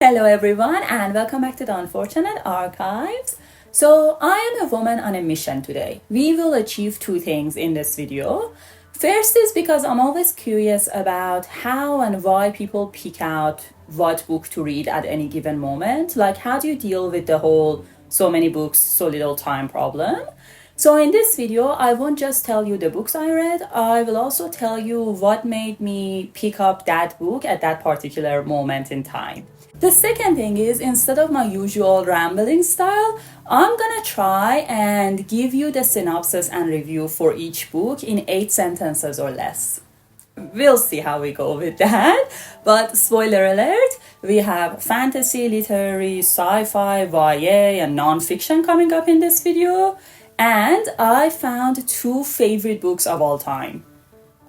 Hello everyone and welcome back to the Unfortunate Archives. So I am a woman on a mission today. We will achieve two things in this video. First is because I'm always curious about how and why people pick out what book to read at any given moment. Like, how do you deal with the whole so many books, so little time problem? So in this video, I won't just tell you the books I read, I will also tell you what made me pick up that book at that particular moment in time. The second thing is, instead of my usual rambling style, I'm gonna try and give you the synopsis and review for each book in 8 sentences or less. We'll see how we go with that. But spoiler alert, we have fantasy, literary, sci-fi, YA, and non-fiction coming up in this video. And I found 2 favorite books of all time.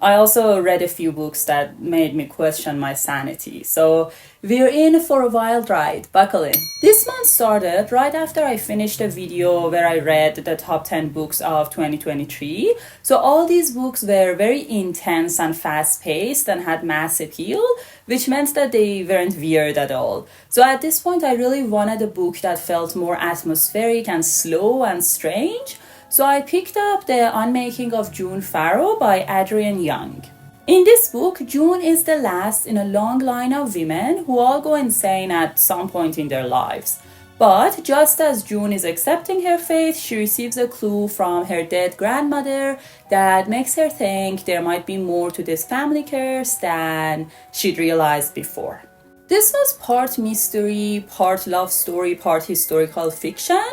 I also read a few books that made me question my sanity. So we're in for a wild ride. Buckle in. This month started right after I finished a video where I read the top 10 books of 2023. So all these books were very intense and fast-paced and had mass appeal, which meant that they weren't weird at all. So at this point, I really wanted a book that felt more atmospheric and slow and strange. So I picked up the Unmaking of Farrow by Adrienne Young. In this book, June is the last in a long line of women who all go insane at some point in their lives. But just as June is accepting her fate, she receives a clue from her dead grandmother that makes her think there might be more to this family curse than she'd realized before. This was part mystery, part love story, part historical fiction.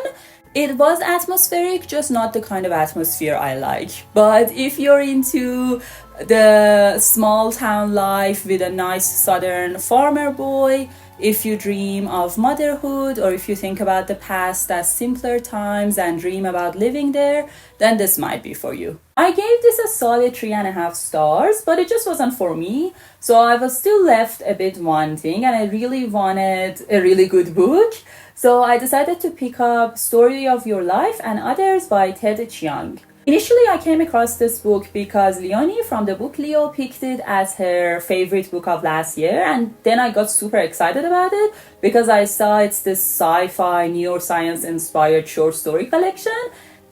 It was atmospheric, just not the kind of atmosphere I like. But if you're into the small town life with a nice southern farmer boy, if you dream of motherhood, or if you think about the past as simpler times and dream about living there, then this might be for you. I gave this a solid 3.5 stars, but it just wasn't for me. So I was still left a bit wanting, and I really wanted a really good book. So I decided to pick up Story of Your Life and Others by Ted Chiang. Initially, I came across this book because Leonie from the book Leo picked it as her favorite book of last year, and then I got super excited about it because I saw it's this sci-fi neuroscience-inspired short story collection,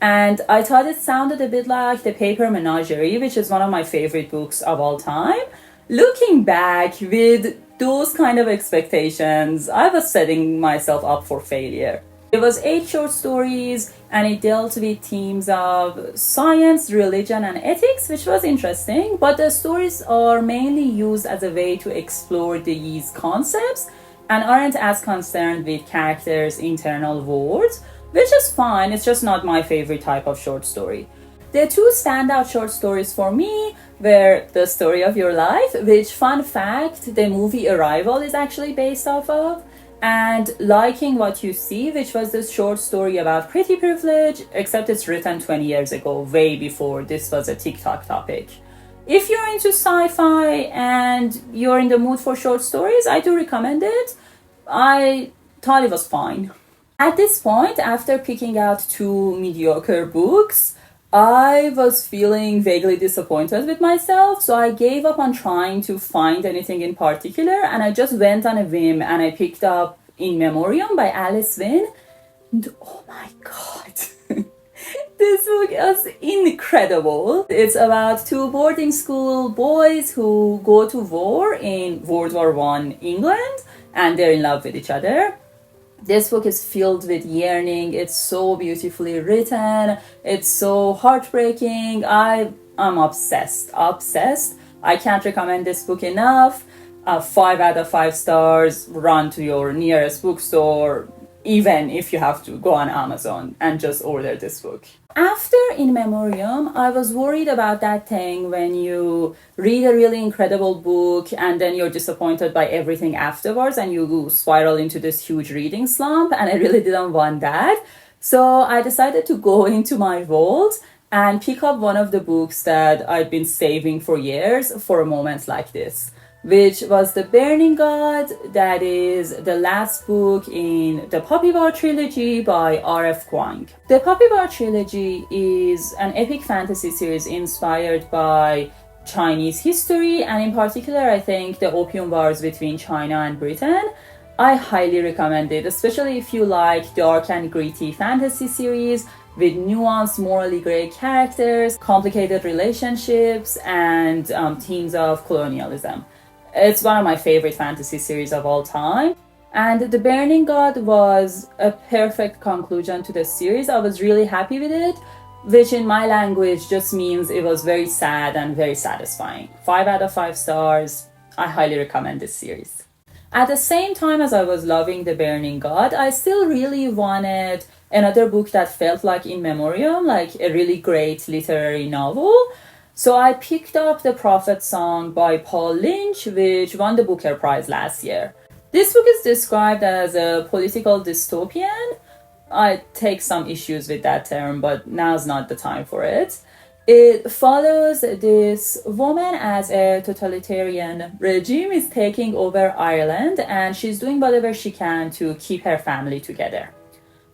and I thought it sounded a bit like The Paper Menagerie, which is one of my favorite books of all time. Looking back with those kind of expectations, I was setting myself up for failure. It was 8 short stories and it dealt with themes of science, religion, and ethics, which was interesting, but the stories are mainly used as a way to explore these concepts and aren't as concerned with characters' internal worlds, which is fine. It's just not my favorite type of short story. The 2 standout short stories for me were The Story of Your Life, which, fun fact, the movie Arrival is actually based off of, and Liking What You See, which was this short story about pretty privilege, except it's written 20 years ago, way before this was a TikTok topic. If you're into sci-fi and you're in the mood for short stories, I do recommend it. I thought it was fine. At this point, after picking out 2 mediocre books, I was feeling vaguely disappointed with myself, so I gave up on trying to find anything in particular, and I just went on a whim and I picked up In Memoriam by Alice Wynne. And oh my god, this book is incredible. It's about 2 boarding school boys who go to war in World War I England, and they're in love with each other. This book is filled with yearning. It's so beautifully written. It's so heartbreaking. I'm obsessed. I can't recommend this book enough. 5 out of 5 stars. Run to your nearest bookstore, even if you have to go on Amazon and just order this book. After In Memoriam, I was worried about that thing when you read a really incredible book and then you're disappointed by everything afterwards and you spiral into this huge reading slump, and I really didn't want that. So I decided to go into my vault and pick up one of the books that I'd been saving for years for a moment like this, which was The Burning God, that is the last book in the Puppy Bar trilogy by R.F. Kuang. The Puppy Bar trilogy is an epic fantasy series inspired by Chinese history, and in particular, I think the opium wars between China and Britain. I highly recommend it, especially if you like dark and gritty fantasy series with nuanced, morally gray characters, complicated relationships, and themes of colonialism. It's one of my favorite fantasy series of all time. And The Burning God was a perfect conclusion to the series. I was really happy with it, which in my language just means it was very sad and very satisfying. 5 out of 5 stars. I highly recommend this series. At the same time as I was loving The Burning God, I still really wanted another book that felt like In Memoriam, like a really great literary novel. So I picked up The Prophet's Song by Paul Lynch, which won the Booker Prize last year. This book is described as a political dystopian. I take some issues with that term, but now's not the time for it. It follows this woman as a totalitarian regime is taking over Ireland, and she's doing whatever she can to keep her family together.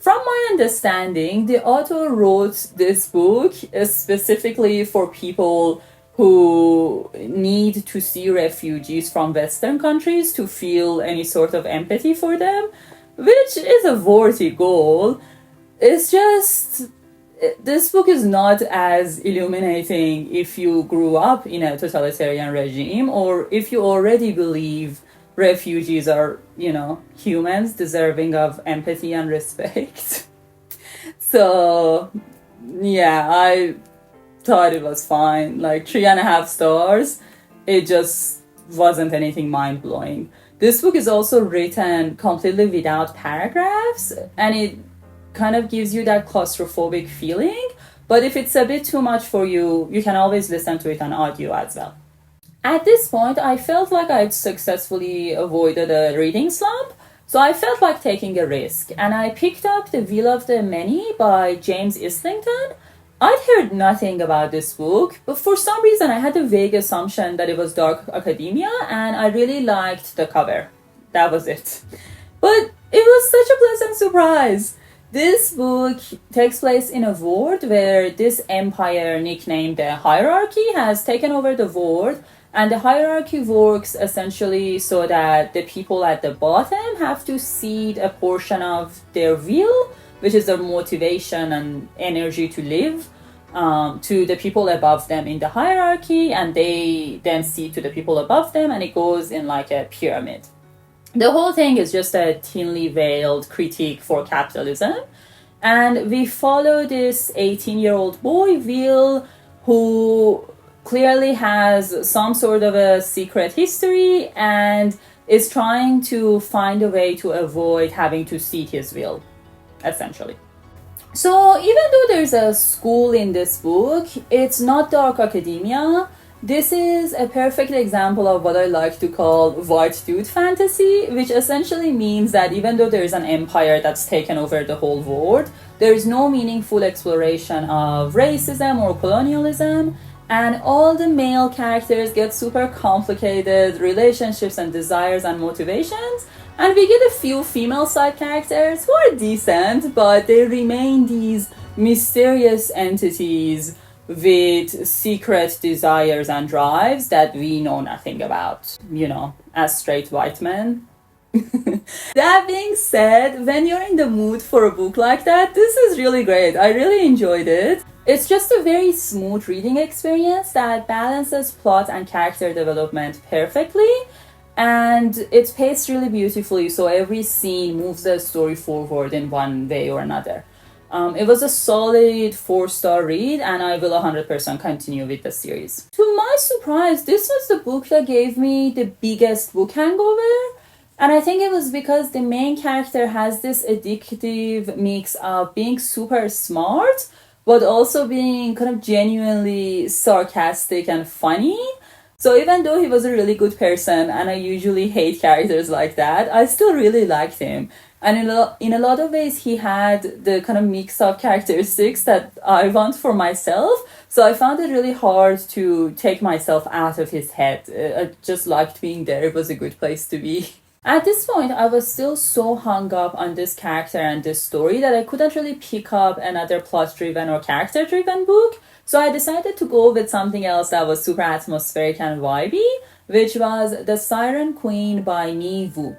From my understanding, the author wrote this book specifically for people who need to see refugees from Western countries to feel any sort of empathy for them, which is a worthy goal. It's just, this book is not as illuminating if you grew up in a totalitarian regime or if you already believe refugees are, humans deserving of empathy and respect. So, yeah, I thought it was fine. Like 3.5 stars. It just wasn't anything mind-blowing. This book is also written completely without paragraphs, and it kind of gives you that claustrophobic feeling. But if it's a bit too much for you, you can always listen to it on audio as well. At this point, I felt like I'd successfully avoided a reading slump, so I felt like taking a risk, and I picked up The Will of the Many by James Islington. I'd heard nothing about this book, but for some reason I had a vague assumption that it was dark academia, and I really liked the cover. That was it. But it was such a pleasant surprise. This book takes place in a world where this empire nicknamed the Hierarchy has taken over the world, and the hierarchy works essentially so that the people at the bottom have to cede a portion of their will, which is their motivation and energy to live, to the people above them in the hierarchy, and they then cede to the people above them, and it goes in like a pyramid. The whole thing is just a thinly veiled critique for capitalism, and we follow this 18-year-old boy, Will, who clearly has some sort of a secret history and is trying to find a way to avoid having to cede his will, essentially. So even though there's a school in this book, it's not dark academia. This is a perfect example of what I like to call white dude fantasy, which essentially means that even though there's an empire that's taken over the whole world, there is no meaningful exploration of racism or colonialism, and all the male characters get super complicated relationships and desires and motivations, and we get a few female side characters who are decent, but they remain these mysterious entities with secret desires and drives that we know nothing about, as straight white men. That being said, when you're in the mood for a book like that, this is really great. I really enjoyed it. It's just a very smooth reading experience that balances plot and character development perfectly, and it's paced really beautifully, so every scene moves the story forward in one way or another. It was a solid 4-star read, and I will 100% continue with the series. To my surprise, this was the book that gave me the biggest book hangover, and I think it was because the main character has this addictive mix of being super smart, but also being kind of genuinely sarcastic and funny. So even though he was a really good person, and I usually hate characters like that, I still really liked him. And in a lot of ways, he had the kind of mix of characteristics that I want for myself. So I found it really hard to take myself out of his head. I just liked being there. It was a good place to be. At this point, I was still so hung up on this character and this story that I couldn't really pick up another plot-driven or character-driven book. So I decided to go with something else that was super atmospheric and vibey, which was The Siren Queen by Mi Wu.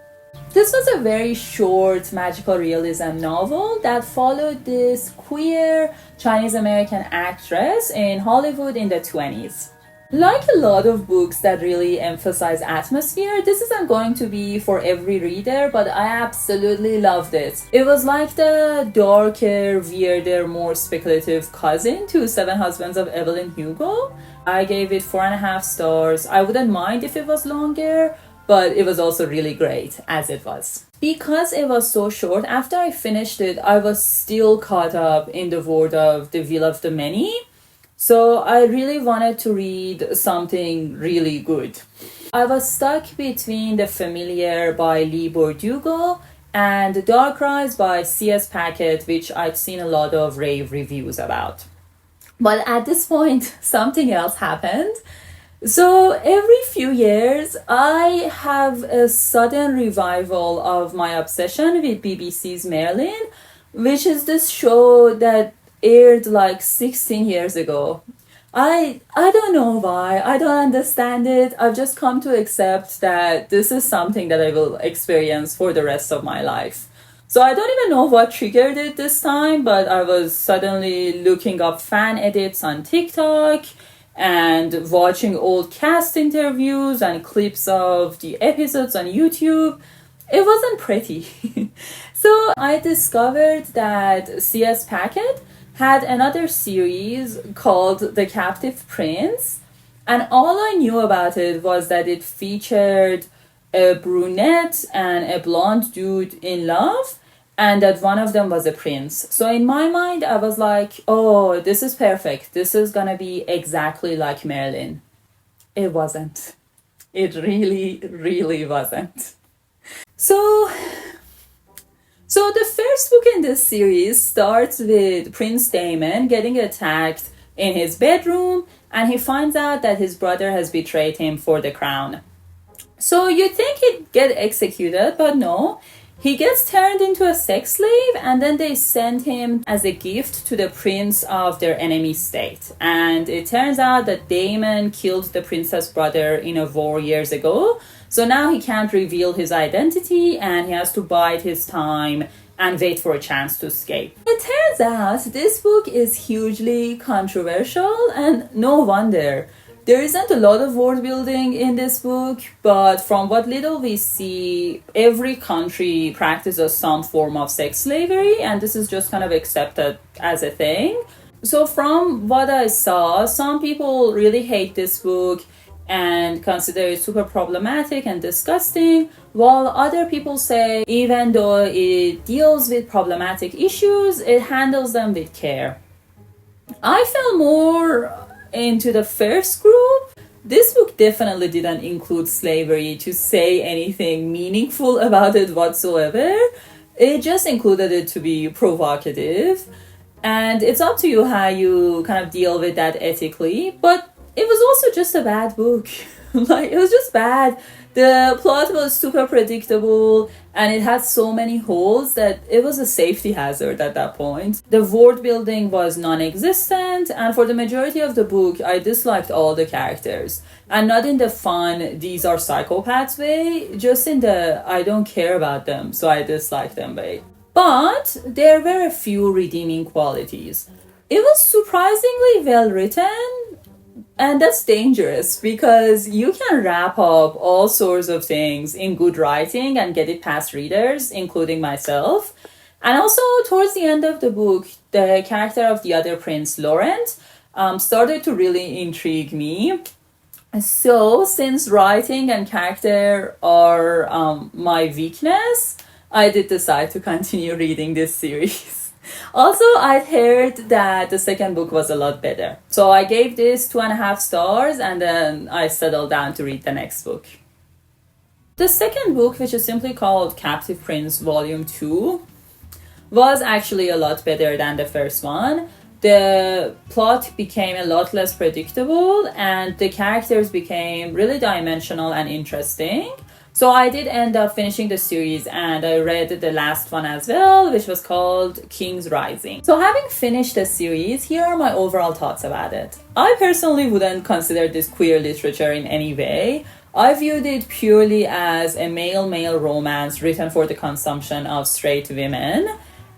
This was a very short magical realism novel that followed this queer Chinese American actress in Hollywood in the 20s. Like a lot of books that really emphasize atmosphere, this isn't going to be for every reader, but I absolutely loved it. It was like the darker, weirder, more speculative cousin to Seven Husbands of Evelyn Hugo. I gave it 4.5 stars. I wouldn't mind if it was longer, but it was also really great as it was. Because it was so short, after I finished it, I was still caught up in the world of The Will of the Many. So I really wanted to read something really good. I was stuck between The Familiar by Lee Bordugo and Dark Rise by C.S. Packet, which I'd seen a lot of rave reviews about. But at this point, something else happened. So every few years, I have a sudden revival of my obsession with BBC's Merlin, which is this show that aired like 16 years ago. I don't know why. I don't understand it. I've just come to accept that this is something that I will experience for the rest of my life. So I don't even know what triggered it this time, but I was suddenly looking up fan edits on TikTok and watching old cast interviews and clips of the episodes on YouTube. It wasn't pretty. So I discovered that C.S. Packet had another series called The Captive Prince, and all I knew about it was that it featured a brunette and a blonde dude in love, and that one of them was a prince. So in my mind, I was like, oh, this is perfect. This is gonna be exactly like Merlin. It wasn't. It really, really wasn't. So the first book in this series starts with Prince Damon getting attacked in his bedroom, and he finds out that his brother has betrayed him for the crown. So you'd think he'd get executed, but no. He gets turned into a sex slave, and then they send him as a gift to the prince of their enemy state. And it turns out that Damon killed the princess brother in a war years ago. So now he can't reveal his identity, and he has to bide his time and wait for a chance to escape. It turns out this book is hugely controversial, and no wonder. There isn't a lot of world building in this book, but from what little we see, every country practices some form of sex slavery, and this is just kind of accepted as a thing. So from what I saw, some people really hate this book and consider it super problematic and disgusting, while other people say even though it deals with problematic issues, it handles them with care. I fell more into the first group. This book definitely didn't include slavery to say anything meaningful about it whatsoever. It just included it to be provocative, and it's up to you how you kind of deal with that ethically, but it was also just a bad book. Like, it was just bad. The plot was super predictable, and it had so many holes that it was a safety hazard at that point. The world building was non-existent, and for the majority of the book, I disliked all the characters. And not in the fun, these are psychopaths way, just in the I don't care about them, so I dislike them way. But there were a few redeeming qualities. It was surprisingly well written. And that's dangerous because you can wrap up all sorts of things in good writing and get it past readers, including myself. And also, towards the end of the book, the character of the other prince, Laurent, started to really intrigue me. So, since writing and character are my weakness, I did decide to continue reading this series. Also, I'd heard that the second book was a lot better. So I gave this 2.5 stars, and then I settled down to read the next book. The second book, which is simply called Captive Prince Volume 2, was actually a lot better than the first one. The plot became a lot less predictable, and the characters became really dimensional and interesting. So I did end up finishing the series, and I read the last one as well, which was called King's Rising. So having finished the series, here are my overall thoughts about it. I personally wouldn't consider this queer literature in any way. I viewed it purely as a male-male romance written for the consumption of straight women.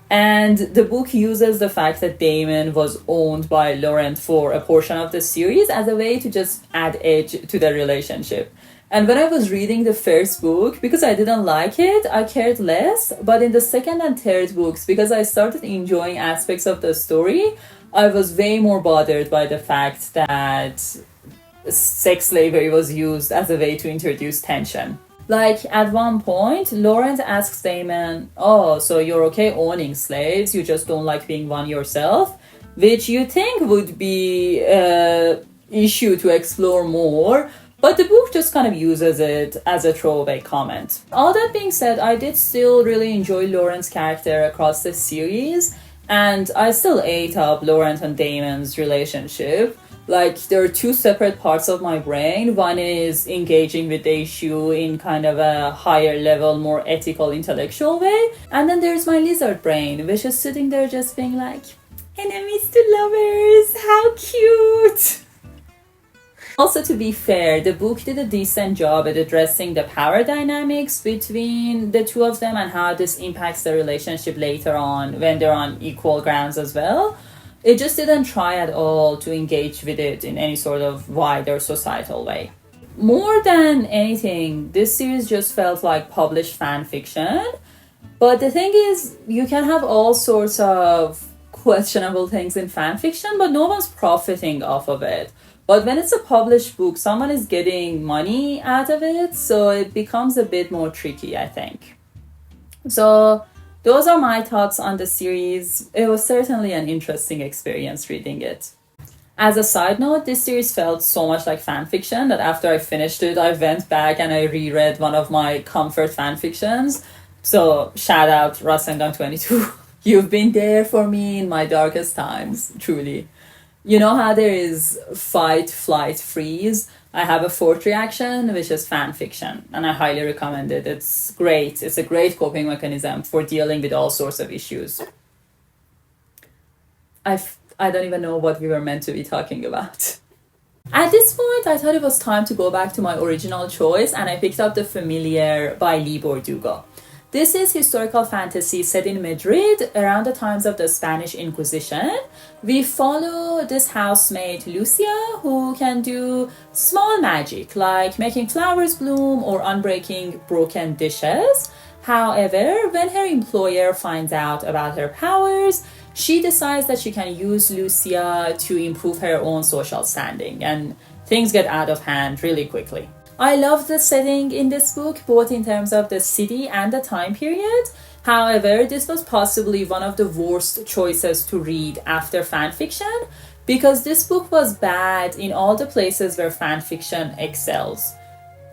And the book uses the fact that Damon was owned by Laurent for a portion of the series as a way to just add edge to the relationship. And when I was reading the first book, because I didn't like it, I cared less. But in the second and third books, because I started enjoying aspects of the story, I was way more bothered by the fact that sex slavery was used as a way to introduce tension. Like, at one point, Laurent asks Damon, "Oh, so you're okay owning slaves, you just don't like being one yourself?" Which you think would be an issue to explore more, but the book just kind of uses it as a throwaway comment. All that being said, I did still really enjoy Laurent's character across the series, and I still ate up Laurent and Damon's relationship. Like, there are two separate parts of my brain. One is engaging with the issue in kind of a higher level, more ethical, intellectual way. And then there's my lizard brain, which is sitting there just being like, enemies to lovers, how cute! Also, to be fair, the book did a decent job at addressing the power dynamics between the two of them and how this impacts the relationship later on when they're on equal grounds as well. It just didn't try at all to engage with it in any sort of wider societal way. More than anything, this series just felt like published fan fiction. But the thing is, you can have all sorts of questionable things in fan fiction, but no one's profiting off of it. But when it's a published book, someone is getting money out of it, so it becomes a bit more tricky, I think. So those are my thoughts on the series. It was certainly an interesting experience reading it. As a side note, this series felt so much like fanfiction that after I finished it, I went back and I reread one of my comfort fanfictions. So shout out Rasengan22. You've been there for me in my darkest times, truly. You know how there is fight, flight, freeze? I have a fourth reaction, which is fan fiction, and I highly recommend it. It's great. It's a great coping mechanism for dealing with all sorts of issues. I don't even know what we were meant to be talking about. At this point, I thought it was time to go back to my original choice, and I picked up The Familiar by Lee Bordugo. This is historical fantasy set in Madrid around the times of the Spanish Inquisition. We follow this housemaid Lucia, who can do small magic like making flowers bloom or unbreaking broken dishes. However, when her employer finds out about her powers, she decides that she can use Lucia to improve her own social standing, and things get out of hand really quickly. I love the setting in this book, both in terms of the city and the time period. However, this was possibly one of the worst choices to read after fanfiction, because this book was bad in all the places where fanfiction excels.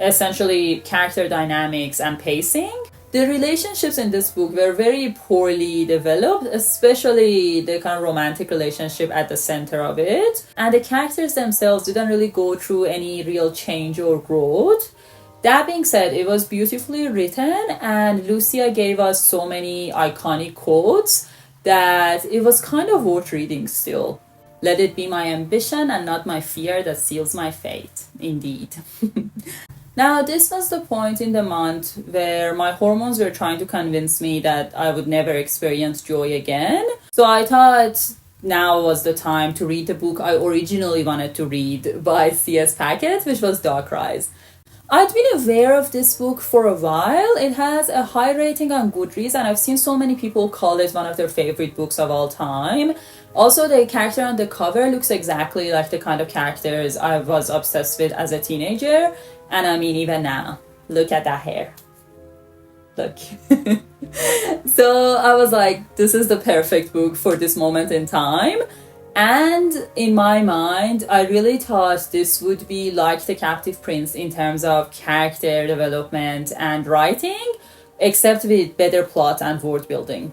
Essentially, character dynamics and pacing. The relationships in this book were very poorly developed, especially the kind of romantic relationship at the center of it. And the characters themselves didn't really go through any real change or growth. That being said, it was beautifully written, and Lucia gave us so many iconic quotes that it was kind of worth reading still. Let it be my ambition and not my fear that seals my fate. Indeed. Now, this was the point in the month where my hormones were trying to convince me that I would never experience joy again. So I thought now was the time to read the book I originally wanted to read by C.S. Packet, which was Dark Rise. I'd been aware of this book for a while. It has a high rating on Goodreads, and I've seen so many people call it one of their favorite books of all time. Also, the character on the cover looks exactly like the kind of characters I was obsessed with as a teenager. And I mean, even now, look at that hair. Look. So I was like, this is the perfect book for this moment in time. And in my mind, I really thought this would be like The Captive Prince in terms of character development and writing, except with better plot and world building.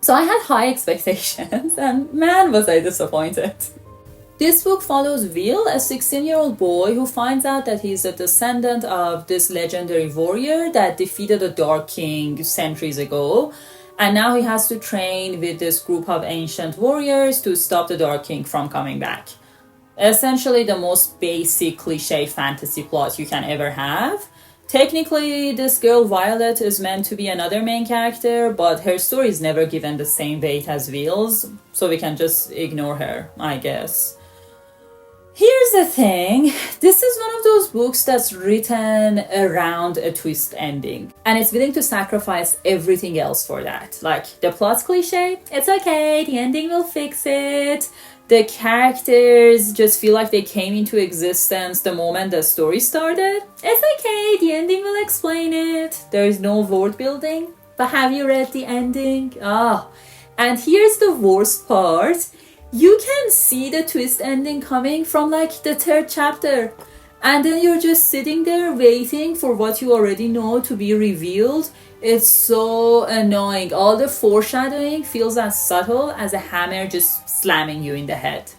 So I had high expectations, and man, was I disappointed. This book follows Will, a 16-year-old boy who finds out that he's a descendant of this legendary warrior that defeated the Dark King centuries ago. And now he has to train with this group of ancient warriors to stop the Dark King from coming back. essentially the most basic cliche fantasy plot you can ever have. Technically, this girl Violet is meant to be another main character, but her story is never given the same weight as Will's, so we can just ignore her, I guess. Here's the thing, this is one of those books that's written around a twist ending, and it's willing to sacrifice everything else for that. Like, the plot's cliche, it's okay, the ending will fix it. The characters just feel like they came into existence the moment the story started. It's okay, the ending will explain it. There is no world building. But have you read the ending? And here's the worst part. You can see the twist ending coming from like the 3rd chapter. And then you're just sitting there waiting for what you already know to be revealed. It's so annoying. All the foreshadowing feels as subtle as a hammer just slamming you in the head.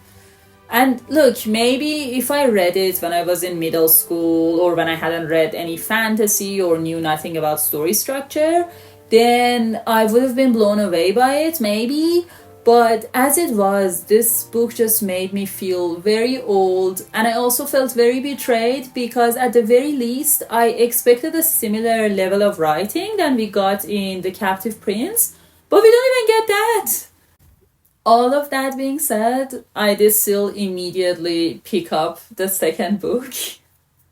And look, maybe if I read it when I was in middle school or when I hadn't read any fantasy or knew nothing about story structure, then I would have been blown away by it, maybe. But as it was, this book just made me feel very old, and I also felt very betrayed because at the very least I expected a similar level of writing than we got in The Captive Prince, but we don't even get that. All of that being said, I did still immediately pick up the 2nd book,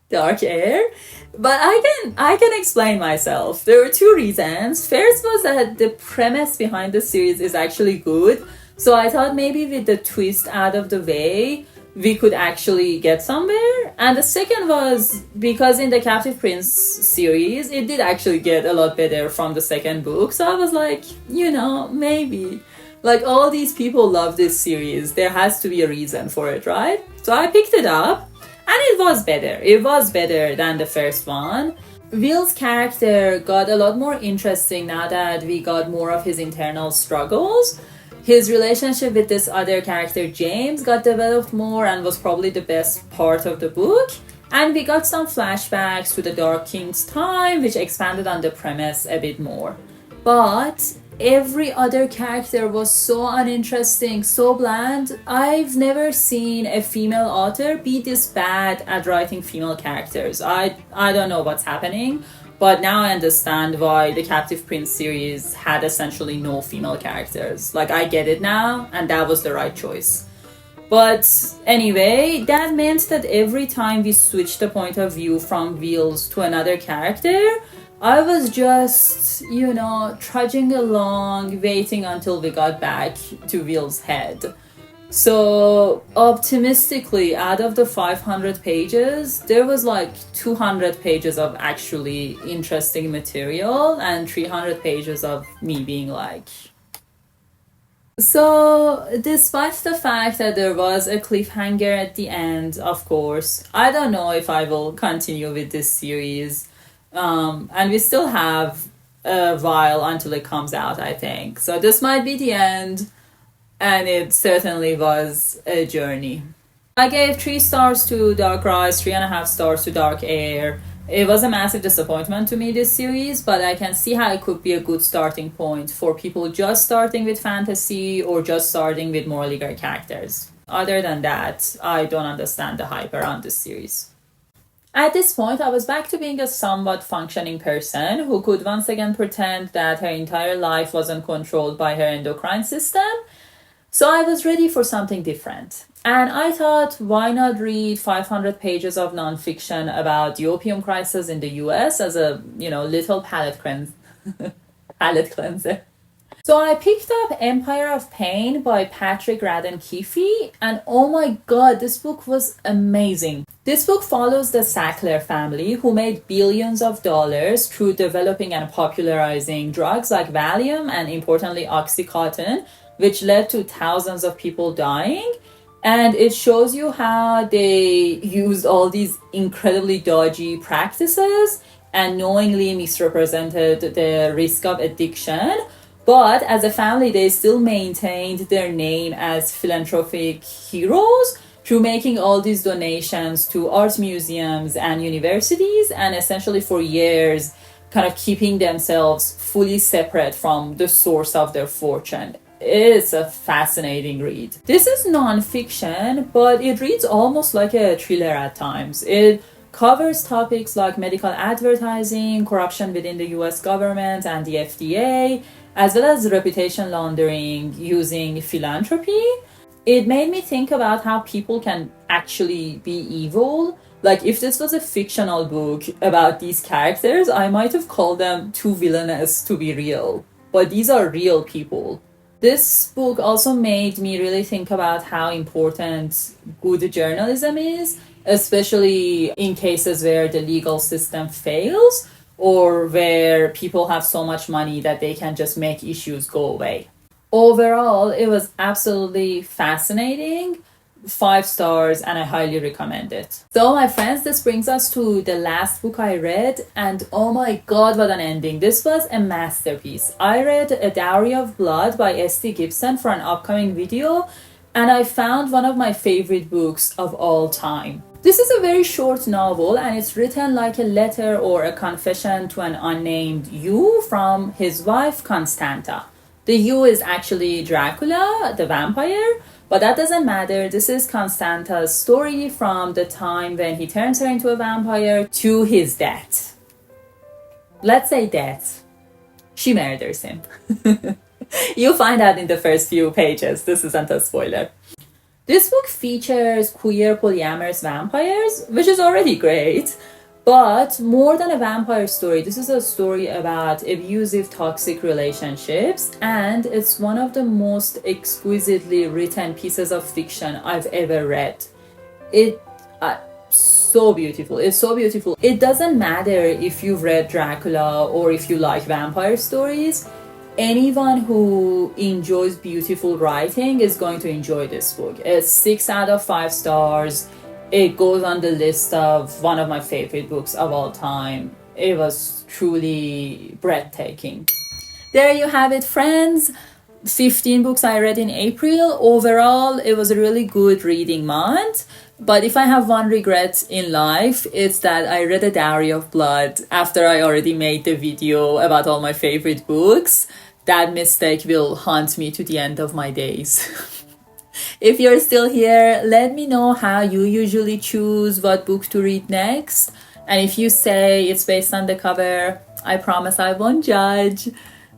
Dark Heir. But I can explain myself. There were 2 reasons. First was that the premise behind the series is actually good. So I thought maybe with the twist out of the way, we could actually get somewhere. And the second was because in the Captive Prince series, it did actually get a lot better from the 2nd book. So I was like, maybe. Like, all these people love this series. There has to be a reason for it, right? So I picked it up. And it was better. It was better than the first one. Will's character got a lot more interesting now that we got more of his internal struggles. His relationship with this other character, James, got developed more and was probably the best part of the book. And we got some flashbacks to the Dark King's time, which expanded on the premise a bit more. But every other character was so uninteresting, so bland. I've never seen a female author be this bad at writing female characters. I don't know what's happening, but now I understand why the Captive Prince series had essentially no female characters. Like, I get it now, and that was the right choice. But anyway, that meant that every time we switched the point of view from Will's to another character, I was just, trudging along, waiting until we got back to Will's head. So, optimistically, out of the 500 pages, there was like 200 pages of actually interesting material and 300 pages of me being like... So, despite the fact that there was a cliffhanger at the end, of course, I don't know if I will continue with this series. And we still have a while until it comes out, I think. So this might be the end, and it certainly was a journey. I gave 3 stars to Dark Rise, 3.5 stars to Dark Heir. It was a massive disappointment to me, this series, but I can see how it could be a good starting point for people just starting with fantasy or just starting with more legal characters. Other than that, I don't understand the hype around this series. At this point, I was back to being a somewhat functioning person who could once again pretend that her entire life wasn't controlled by her endocrine system. So I was ready for something different. And I thought, why not read 500 pages of nonfiction about the opium crisis in the US as a, little palate cleanser. So I picked up Empire of Pain by Patrick Radden Keefe, and oh my god, this book was amazing. This book follows the Sackler family, who made billions of dollars through developing and popularizing drugs like Valium and, importantly, Oxycontin, which led to thousands of people dying. And it shows you how they used all these incredibly dodgy practices and knowingly misrepresented the risk of addiction. But as a family, they still maintained their name as philanthropic heroes through making all these donations to art museums and universities, and essentially for years kind of keeping themselves fully separate from the source of their fortune. It's a fascinating read. This is non-fiction, but it reads almost like a thriller at times. It covers topics like medical advertising, corruption within the US government and the FDA, as well as reputation laundering using philanthropy. It made me think about how people can actually be evil. Like, if this was a fictional book about these characters, I might have called them too villainous to be real. But these are real people. This book also made me really think about how important good journalism is, especially in cases where the legal system fails or where people have so much money that they can just make issues go away. Overall, it was absolutely fascinating. 5 stars, and I highly recommend it. So my friends, this brings us to the last book I read, and oh my god, what an ending. This was a masterpiece. I read A Dowry of Blood by S.T. Gibson for an upcoming video, and I found one of my favorite books of all time. This is a very short novel, and it's written like a letter or a confession to an unnamed you from his wife Constanta. The you is actually Dracula, the vampire, but that doesn't matter. This is Constanta's story from the time when he turns her into a vampire to his death. Let's say death. She murders him. You'll find out in the first few pages. This isn't a spoiler. This book features queer polyamorous vampires, which is already great. But more than a vampire story, this is a story about abusive, toxic relationships, and it's one of the most exquisitely written pieces of fiction I've ever read. It's so beautiful. It's so beautiful. It doesn't matter if you've read Dracula or if you like vampire stories. Anyone who enjoys beautiful writing is going to enjoy this book. It's 6 out of 5 stars. It goes on the list of one of my favorite books of all time. It was truly breathtaking. There you have it, friends. 15 books I read in April. Overall, it was a really good reading month. But if I have one regret in life, it's that I read A Dowry of Blood after I already made the video about all my favorite books. That mistake will haunt me to the end of my days. If you're still here, let me know how you usually choose what book to read next. And if you say it's based on the cover, I promise I won't judge.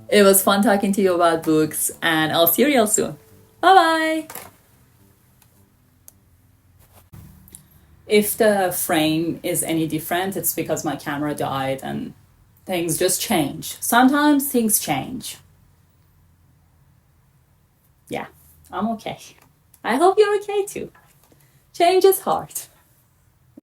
It was fun talking to you about books, and I'll see you real soon. Bye-bye! If the frame is any different, it's because my camera died and things just change. Sometimes things change. Yeah, I'm okay. I hope you're okay too. Change is hard.